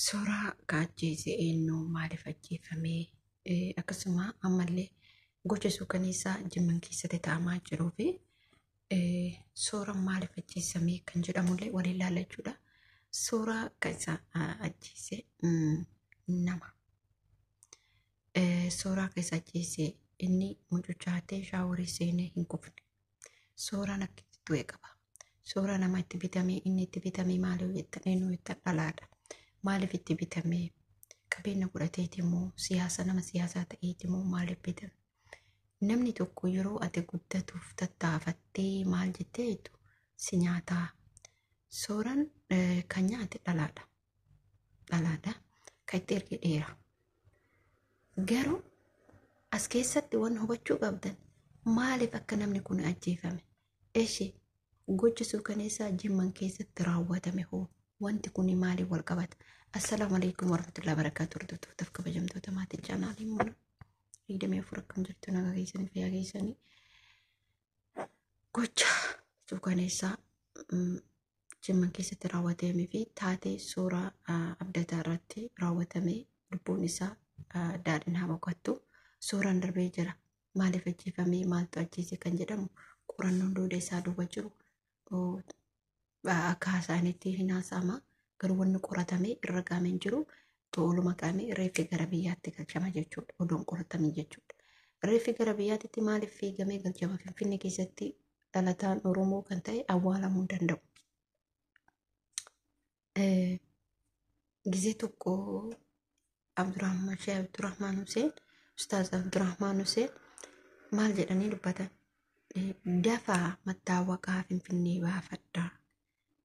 Suuraa kaajjeesee eenyu maaliif ajjeefamee akkasuma ammallee gocha suukaneessaa Jimman keessatti ta'amaa jiruu fi suuraa maaliif ajjeesamee kan jedhamullee waliin ilaalla jechuudha. Suuraa kan isa ajjeese nama. Suuraa kan isa ajjeese inni mucucaatee shaaworii seenee hin kufne. Suuraan akkasitti du'e qaba. Suuraa nama itti bitamee inni itti bitamee maaliif jettan eenyu jettan dhalaadha. Maaliif itti bitamee qabeenya godhateeti immoo siyaasa nama siyaasaa ta'eeti immoo maaliif bitame? Namni tokko yeroo ati guddatuuf tattaafattee maal jetteetu si nyaataa. Sooraan kan nyaate dhalaadha. Dhalaadha kan itti erge dheera. Garuu as keessatti waan hubachuu qabdan maaliif akka namni kun ajjeefame? Eshi gocha suukaneessaa Jimman keessatti raawwatame hoo wanti kun maaliif wal qabata? Assalamu alaikum warahmatullahi wabarakatuh. Hordoftootaf kabajamtoota maatii chaanaalii mana hidhamee afur akkam jirtu nagaa keessanii fayyaa keessanii. Gocha suukaneessaa Jimman keessatti raawwatamee fi taatee suuraa abdataa irratti raawwatamee lubbuun isaa daadhiin haa boqottu. Suuraan darbee jira. Maaliif ajjeefamee maaltu ajjeese kan jedhamu qorannoon duuda isaa duuba jiru akka haasaanitti hin haasa'ama. Garuu wanni qoratamee irra gaameen jiru to'oluma qaamee reeffi gara biyyaatti galchama jechuudha. Odoon qoratamee jechuudha. Reeffi gara biyyaatti maaliif fiigamee galchama? Finfinnee keessatti dhalataan Oromoo kan ta'e awwaalamuu hin danda'u. Gizee tokko Abdurrahmaan Huseen, Ustaaz Abdurrahmaan Huseen maal jedhanii dubbatan? Dafaa mattaawaqaa Finfinnee baafadhaa.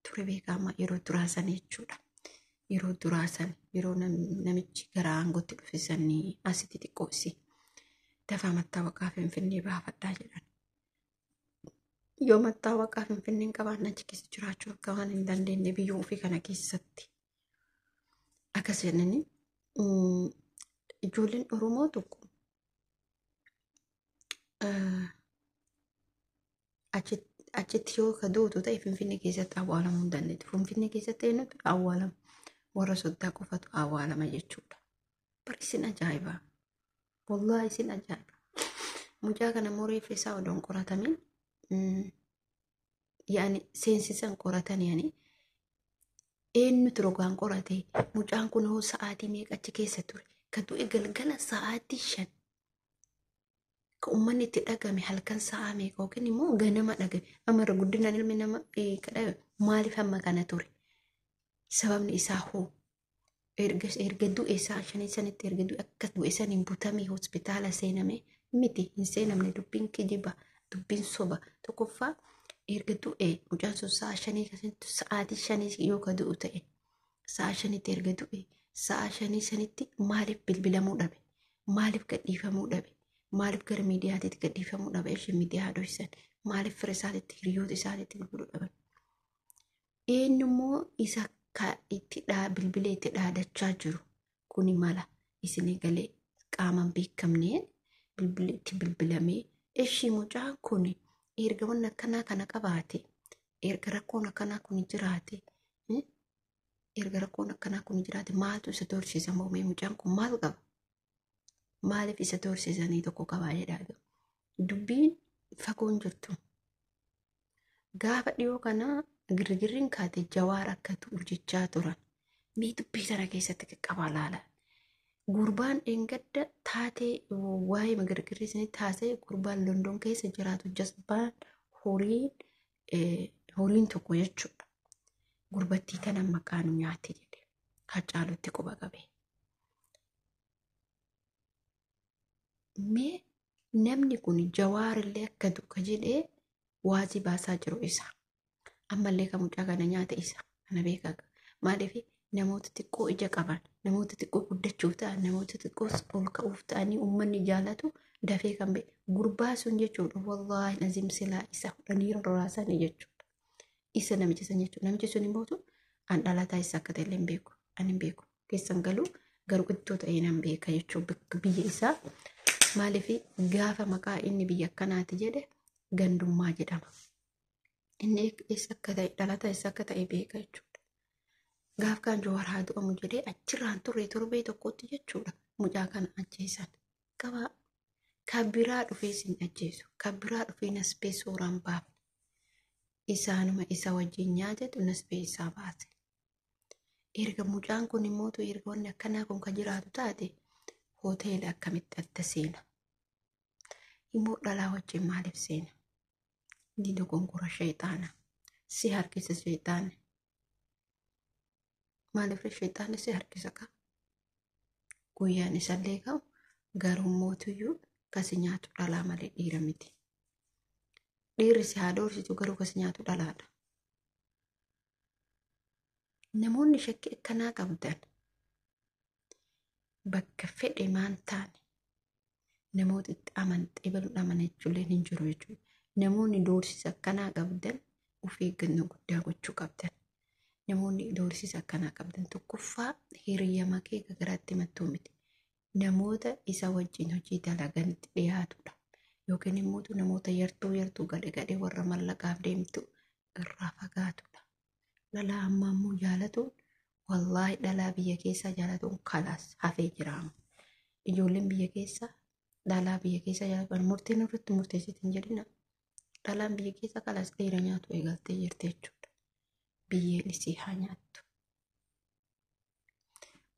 Ture beekama yeroo duraasan jechuudha. Yeroo duraasan yeroo namichi gara aangootti dhufisanii asitti xiqqoosi. Dafaa mattaawaqaa Finfinnee baafadhaa jedhan. Yoo mattaawaqaa Finfinneen qabaanne achi keessa jiraachuu akka waan hin dandeenye biyya ofii kana keessatti. Akkas jedhanii ijoolleen Oromoo tokko achitti yoo kaduutu ta'e Finfinnee keessatti awwaalamuu hin dandeettu. Finfinnee keessatti eenyutu awwaalama? Warra soddaa qofatu awwaalama jechuudha. Bari isin ajaa'ibaa. Wallaahi isin ajaa'iba. Mucaa kana immoo reeffa isaa odoon qoratamiin yaani seensisan qoratan yaani eenyutu rogaan qorate? Mucaan kun hoo sa'aatii meeqa achi keessa ture? Kan du'e galgala sa'aatii 5. Ka uummanni itti dhagame halkan sa'a meeqa yookiin immoo ganama dhagame. Amara guddinaan ilmi nama kadhame maaliif hamma kana ture? Sababni isaa hoo erga du'e sa'a 5 sanitti erga du'e akka du'e saniin butamee hospitaala seename miti hin seenamne dubbiin kijiba dubbiin soba tokkoffaa erga du'e mucaan sun sa'a 5 keessatti sa'aatii 5 yoo ka du'u ta'e sa'a 5tti erga du'e sa'a 5 sanitti maaliif bilbilamuu dhabe? Maaliif gadhiifamuu dhabe? Maaliif gara miidiyaatti gadhiifamuu dhabe? Ishee miidiyaa dhohisan maaliif fira isaatitti hiriyoota isaatitti bilbiluu dhaban? Eenyummoo isa itti bilbilee itti dhaadachaa jiru kuni mala isin galee qaaman beekamneen itti bilbilamee ishii mucaan kun erga wanna akkanaa kana qabaate erga rakkoon akkanaa kun jiraate maaltu isa doorsiisa moomee mucaan kun maal qaba? Maaliif isa doorsiisanii tokko qabaa jedhaa? Dubbiin fagoon jirtu. Gaafa dhiyoo kana girgirriin kaate Jawaar akka tu'u jechaa turan. Mee dubbii sana keessatti qaqqabaa laala. Gurbaan engadda taatee waa'ee girgirrii sanitti haasa'e gurbaan London keessa jiraatu jasbaan horiin tokko jechuudha. Gurbattii kana maqaan nyaate jedhe Hacaalutti quba qabe. Mee namni kun Jawaar illee akka du'a jedhee waazii baasaa jiru isa. Ammallee kan mucaa kana nyaata isa. Kana beekaa maaliif namoota xiqqoo ija qaban, namoota xiqqoo guddachuuf ta'an, namoota xiqqoo ol ka'uuf ta'anii uummanni jaalatu dafee kan beeku. Gurbaa sun jechuudha wallaahi azim silaa isa fudhanii rarraasanii jechuudha. Isa namicha san jechuudha. Namichi sun immoo an dhalataa isa akka ta'e illee hin beeku. Ani hin beeku. Keessan garuu iddoo ta'ee nan beeka jechuudha. Biyya isaa maaliif gaafa maqaa inni biyya akkanaati jedhe gandummaa jedhama. Inni eessa akka ta'e dhalataa eessa akka ta'e beeka jechuudha. Gaaf kan Jawaar haa du'amu jedhee achirraan turre torbee tokkotti jechuudha. Mucaa kana ajjeesan. Qaba kan biraa dhufee sin ajjeesu. Kan biraa dhufee nasbee suuraan baafne. Isaanuma isa wajjin nyaatatu nasbee isaa baase. Erga mucaan kun immoo erga wanni akkanaa kun kan jiraatu taate hoteela akkamitti adda seena. Immoo dhalaa wajjin maaliif seena? Ni dogongora sheexaana. Si harkisa sheexaana. Maaliif sheexaanni si harkisa qaba? Guyyaan isallee qabu garuu mootiyyuu kasi nyaatu dhalaa malee dhiira miti. Dhiirri si haa doorsitu garuu kasi nyaatu dhalaadha. Namoonni shakkii akkanaa qabdan bakka fedhe maan taane namoota itti amantee baluun amanechuuleen hin jiru jechuudha. Namoonni doorsisa akkanaa qabdan of eeggannoo guddaa gochuu qabdan. Namoonni doorsisa akkanaa qabdan tokkoffaa hiriyyama kee garaatti mattuu miti. Namoota isa wajjin hojii dalaganitti dhiyaatudha. Yookiin immoo namoota yartuu gadhe warra mallaqaaf deemtu irraa fagaatudha. Dhalaa ammoo jaalatuun wallaahi dhalaa biyya keessaa jaalatuun kalaas hafee jiraama. Ijoolleen biyya keessaa dhalaa biyya keessaa jaalatan murteen irratti murteessitu hin jedhina. Dhalaan biyya keessaa kalaas dhiira nyaatu eegaltee jirti jechuudha. Biyyeen isii haa nyaattu.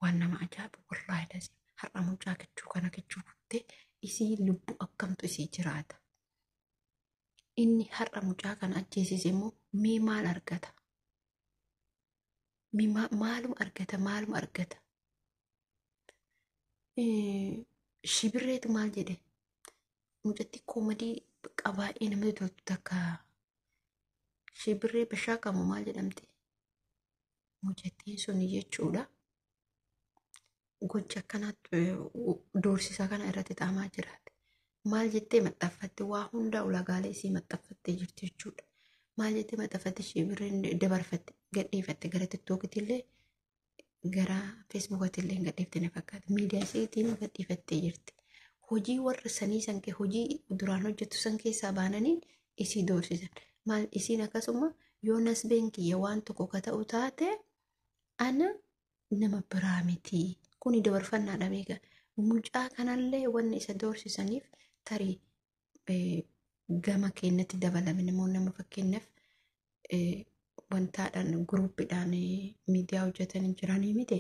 Waan nama ajaa'ibu wallaahi dasi har'a mucaa kichuu kana kichuu buttee isii lubbu akkamtu isii jiraata. Inni har'a mucaa kana ajjeesise immoo mee maal argata? Maalum argata? Shibirreetu maal jedhe? Mucatti koomadii qabaa'ee namatti toltu takka shibirree bashaakamu maal jedhamti? Mucattiin suni jechuudha. Gocha akkanaatti doorsisa kana irratti ta'amaa jiraate. Maal jettee maxxanfatte? Waa hundaa ulagaalee isii maxxanfattee jirti jechuudha. Maal jettee maxxanfatte? Shibirreen dabarfatte gadhiifatte gara tiktookitillee gara feesbuukitillee gadhiiftee na fakkaata. Miidiyaa isiitiin gadhiifattee jirti. Hojii warra sanii sanke hojii duraan hojjetu san keessaa baananii isii doorsisan. Maal isiin akkasuma yoo nasbeen kiyya waan tokko ka ta'u taate ana nama biraa miti. Kuni dabarfannaadha beeka. Mucaa kanallee wanni isa doorsisaniif tarii gama keenyatti dabalame namoonni nama fakkeenyaaf wantaadhaan guruuppiidhaan miidiyaa hojjetanii jiranii miti.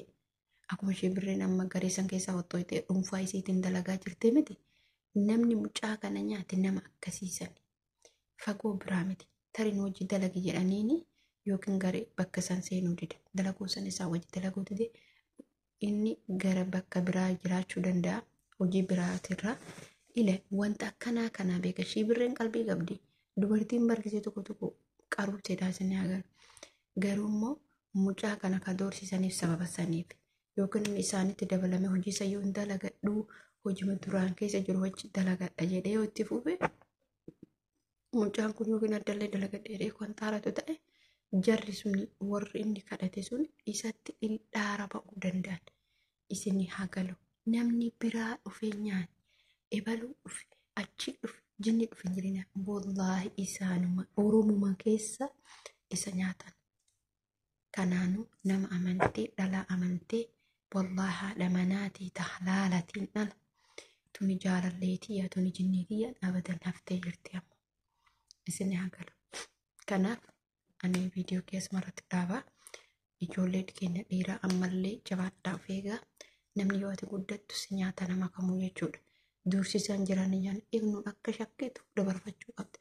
Akkuma shibirreen amma gareessan keessaa hottooytee dhuunfaa isiitiin dalagaa jirti miti. Namni mucaa kana nyaate nama akkasiisan fagoo biraa miti. Tariin hojii dalagi jedhaniini yookiin garee bakka san seenuu dide dalaguu san isaa wajji dalaguu dide inni gara bakka biraa jiraachuu danda'a. Hojii biraatirraa ile wanta akkanaa kanaa beeka. Shibirreen qalbii qabdi. Dubartiin barkisee tokko qaruutee daasanii agarra. Garuu immoo mucaa kana ka doorsisaniif sababa saniif yookiin isaanitti dabalame hojii isa yoo dalagadhu hojii duraan keessa jiru wajji dalagadha jedhee yoo itti fufe mucaan kun yookiin addallee dalagadhee kan xaaratu ta'e jarri sun warri inni kadhate sun isatti dhildhaara ba'uu danda'an. Isin haa galu. Namni biraa dhufee nyaate ebaluu dhufe achi dhufe jinni dhufe jirina wallaahi isaanuma oromuma keessa isa nyaatan. Kanaanuu nama amantee dhalaa amantee wallaahi haadha manaatii tahlaalatiin dhala tuni jaalalleetii yaa tuni jinniitii yaa abadan haftee jirti amma. Isin haa galu. Kanaaf ani viidiyoo keessa marratti dhaabaa ijoollee keenya dhiiraa ammallee jabaadhaa of eegaa. Namni yoo ati guddattu si nyaata nama kamuu jechuudha. Doorsisaan jiran iyyaan eenyu akka shakkitu dabarfachuu qabda.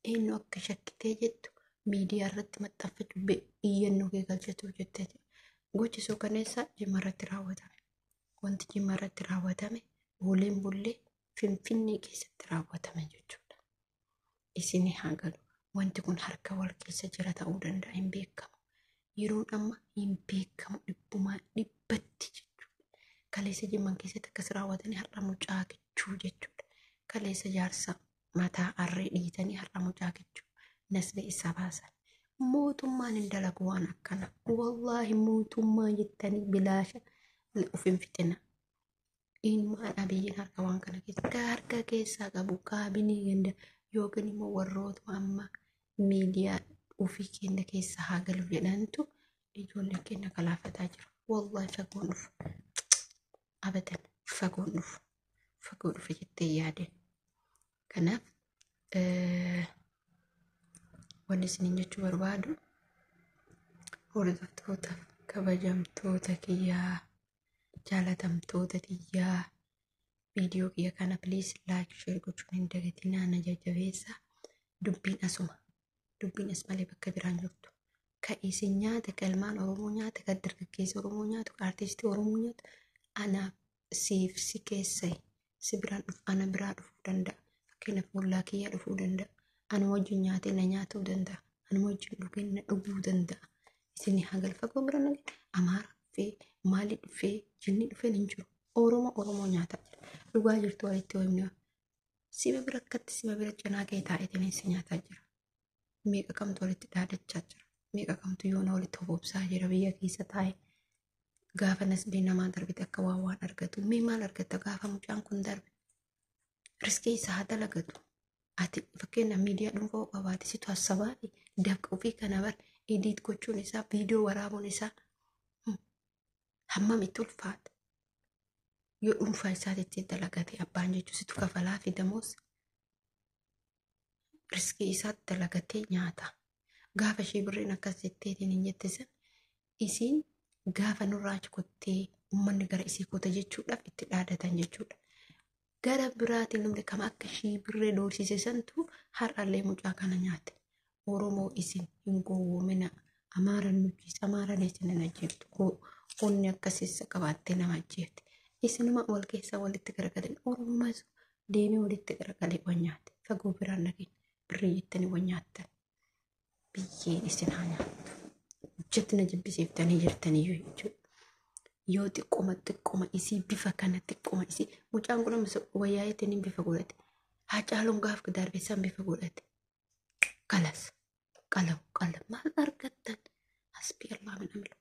Eenyu akka shakkitee jettu miidiyaa irratti maxxanfachuu iyyannoo kee galchatu jettee gochi suukaneessaa Jimma irratti raawwatame. Wanti Jimma irratti raawwatame booleen bullee Finfinnee keessatti raawwatame jechuudha. Isin haa galu. Wanti kun harka wal keessa jira ta'uu danda'a hin beekamu. Yeroon amma hin beekamu dhibbumaa dhibbatti jechuudha. Kaleessa Jimman keessatti akkas raawwatanii har'a mucaa kichuu jechuudha. Kaleessa jaarsa mataa arree dhiitanii har'a mucaa kichuu nasbee isa baasan. Mootummaan hin dalagu waan akkana. Wallaahi mootummaa jettanii bilaasha of hin fixina. Ilmaan abiyyiin harka waan kana keessa harka keessaa qabu kaabinii ganda yookiin immoo warroota amma miidiyaa ofii keenya keessa haa galu jedhantu ijoolleen keenya kalaafataa jiru. Wallahi fagoon dhufu. Abadan fagoon dhufu. Fagoo dhufe jettee yaade. Kanaaf wanni isiniin jechuu barbaadu hordoftoota kabajamtoota kiyyaa jaalatamtoota tiyyaa viidiyoo kiyya kana please like share gochuun hin dagatinaa na jajjabeessaa. Dubbiin asuma. Dubbiin as malee bakka biraan jirtu. Ka isin nyaata ka ilmaan Oromoo nyaata ka dargaggeessa Oromoo nyaatu ka artistii Oromoo nyaatu anaaf siif si keessai si biraan dhufu ana biraa dhufuu danda'a. Fakkeenyaaf ollaa kiyyaa dhufuu danda'a. Anuma wajjin nyaatee na nyaatuu danda'a. Anuma wajjin dhugee na dhuguu danda'a. Isin hagal fagoo bira nagee Amaara dhufee Maalii dhufee Jinni dhufee hin jiru. Oromoo nyaataa jira. Dhugaa jirtu walitti himnee siba bira akkatti siba bira cinaa kee taa'ee si nyaataa jira. Meeqa kamtu walitti dhaadachaa jira. Meeqa kamtu yoona walitti hobobsaa jira biyya keessa taa'ee. Gaafa nasbii namaa darbite akka waan argatu. Mee maal argatta gaafa mucaan kun darbe? Riskii isaa dalagatu. Ati fakkeenyaaf miidiyaa dhuunfaa qabaate situ hasabaati dabqa ofii kana bar ediit gochuun isaa viidiyoo waraabuun isaa hammam itti ulfaata. Yoo dhuunfaa isaatti dalagate abbaan jechuun situ kafalaa fi damoos riskii isaatti dalagatee nyaata. Gaafa ishee birreen akkas jetteetiin hin jettisan isiin gaafa nurraa kottee uummanni gara isii kota jechuudhaaf itti dhaadatan jechuudha. Gara biraatiin namni kam akka ishee birree doorsise santu har'allee mucaa kana nyaate. Oromoo isin hin gowwoomina. Amaaran nutis Amaaran isin hin ajjeeftu. Onni akkasiisa qabaattee nama ajjeefte. Isinuma wal keessaa walitti garagalee Oromoomas deemee walitti garagalee waan nyaate. Fagoo biraan nageenya birree jettanii waan nyaattan. Biyyeen isin haa nyaattu. Hojjetina jibbisiiftanii jirtanii jechuudha. Yoo xiqqoma isii bifa kana xiqqoma isii mucaan kun amma wayyaa'eetiin bifa godhate. Hacaaluun gaafa darbeessan bifa godhate. Qalam maal argattan? Hasbii Allah min amala.